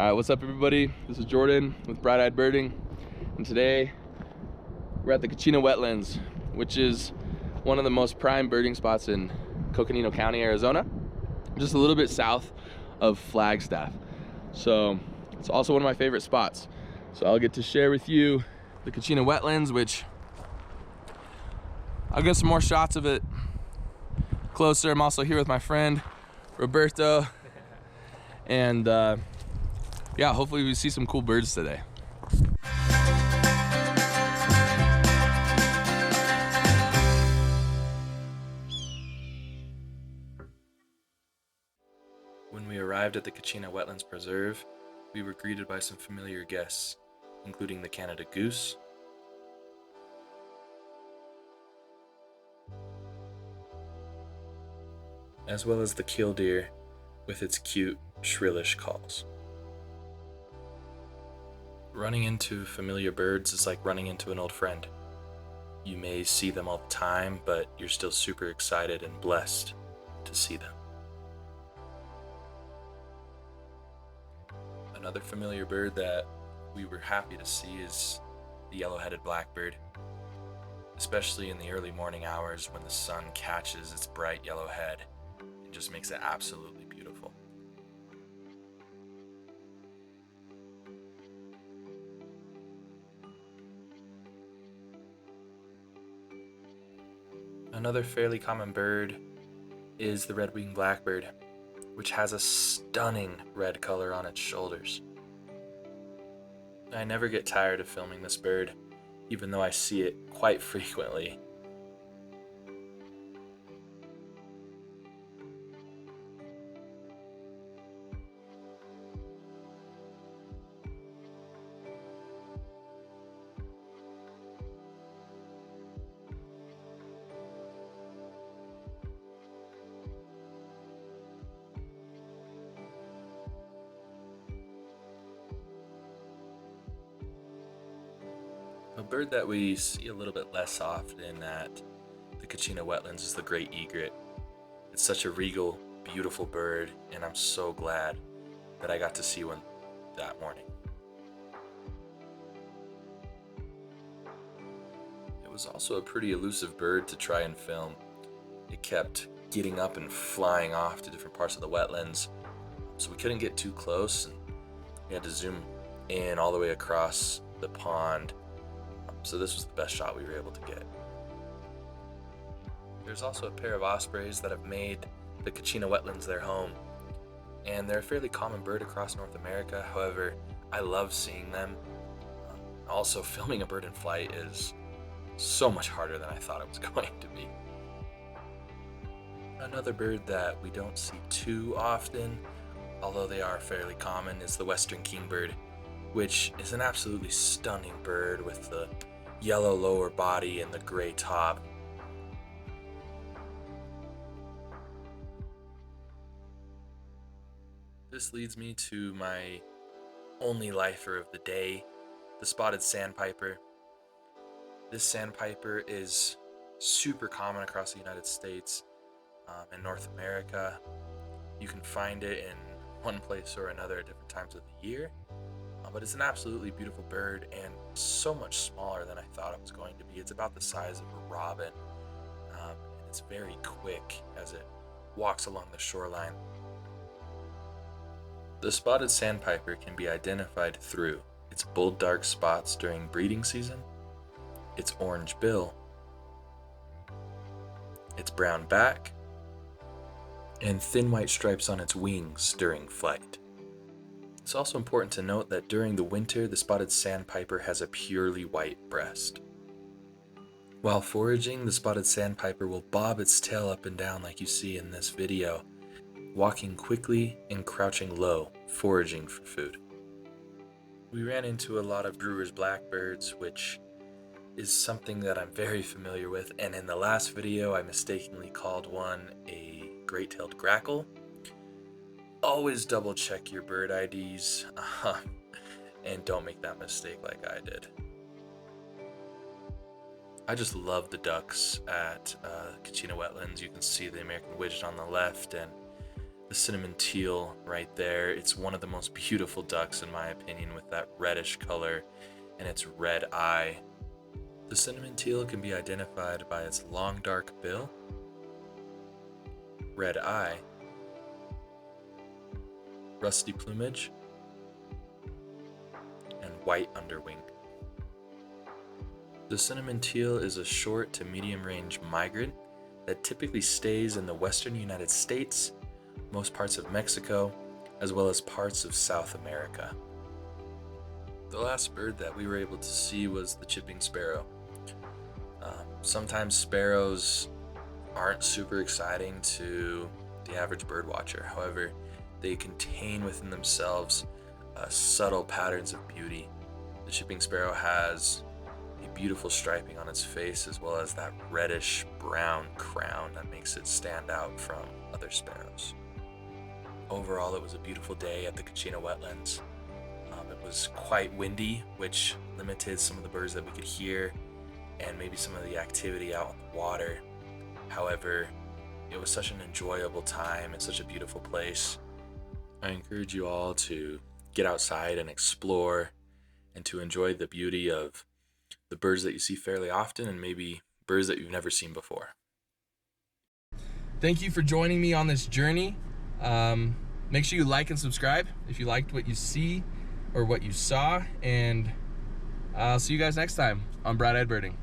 Alright, what's up everybody? This is Jordan with Bright Eyed Birding, and today we're at the Kachina Wetlands, which is one of the most prime birding spots in Coconino County, Arizona, just a little bit south of Flagstaff. So it's also one of my favorite spots. So I'll get to share with you the Kachina Wetlands, which I'll get some more shots of it closer. I'm also here with my friend Roberto, and yeah, hopefully we see some cool birds today. When we arrived at the Kachina Wetlands Preserve, we were greeted by some familiar guests, including the Canada goose, as well as the killdeer with its cute, shrillish calls. Running into familiar birds is like running into an old friend. You may see them all the time, but you're still super excited and blessed to see them. Another familiar bird that we were happy to see is the yellow-headed blackbird, especially in the early morning hours when the sun catches its bright yellow head and just makes it absolutely beautiful. Another fairly common bird is the red-winged blackbird, which has a stunning red color on its shoulders. I never get tired of filming this bird, even though I see it quite frequently. A bird that we see a little bit less often at the Kachina Wetlands is the great egret. It's such a regal, beautiful bird, and I'm so glad that I got to see one that morning. It was also a pretty elusive bird to try and film. It kept getting up and flying off to different parts of the wetlands, so we couldn't get too close, and we had to zoom in all the way across the pond. So this was the best shot we were able to get. There's also a pair of ospreys that have made the Kachina Wetlands their home, and they're a fairly common bird across North America. However, I love seeing them. Also, filming a bird in flight is so much harder than I thought it was going to be. Another bird that we don't see too often, although they are fairly common, is the western kingbird, which is an absolutely stunning bird with the yellow lower body and the gray top. This leads me to my only lifer of the day, the spotted sandpiper. This sandpiper is super common across the United States and North America. You can find it in one place or another at different times of the year. But it's an absolutely beautiful bird and so much smaller than I thought it was going to be. It's about the size of a robin, and it's very quick as it walks along the shoreline. The spotted sandpiper can be identified through its bold dark spots during breeding season, its orange bill, its brown back, and thin white stripes on its wings during flight. It's also important to note that during the winter, the spotted sandpiper has a purely white breast. While foraging, the spotted sandpiper will bob its tail up and down like you see in this video, walking quickly and crouching low, foraging for food. We ran into a lot of brewer's blackbirds, which is something that I'm very familiar with, and in the last video I mistakenly called one a great-tailed grackle. Always double check your bird IDs and don't make that mistake like I did. I just love the ducks at Kachina Wetlands. You can see the American widgeon on the left, and the cinnamon teal right there. It's one of the most beautiful ducks in my opinion, with that reddish color and its red eye. The cinnamon teal can be identified by its long dark bill, red eye, rusty plumage, and white underwing. The cinnamon teal is a short to medium range migrant that typically stays in the western United States, most parts of Mexico, as well as parts of South America. The last bird that we were able to see was the chipping sparrow. Sometimes sparrows aren't super exciting to the average bird watcher. However, they contain within themselves subtle patterns of beauty. The chipping sparrow has a beautiful striping on its face, as well as that reddish brown crown that makes it stand out from other sparrows. Overall, it was a beautiful day at the Kachina Wetlands. It was quite windy, which limited some of the birds that we could hear and maybe some of the activity out on the water. However, it was such an enjoyable time and such a beautiful place. I encourage you all to get outside and explore and to enjoy the beauty of the birds that you see fairly often and maybe birds that you've never seen before. Thank you for joining me on this journey. Make sure you like and subscribe if you liked what you see or what you saw, and I'll see you guys next time on Brown Eyed Birding.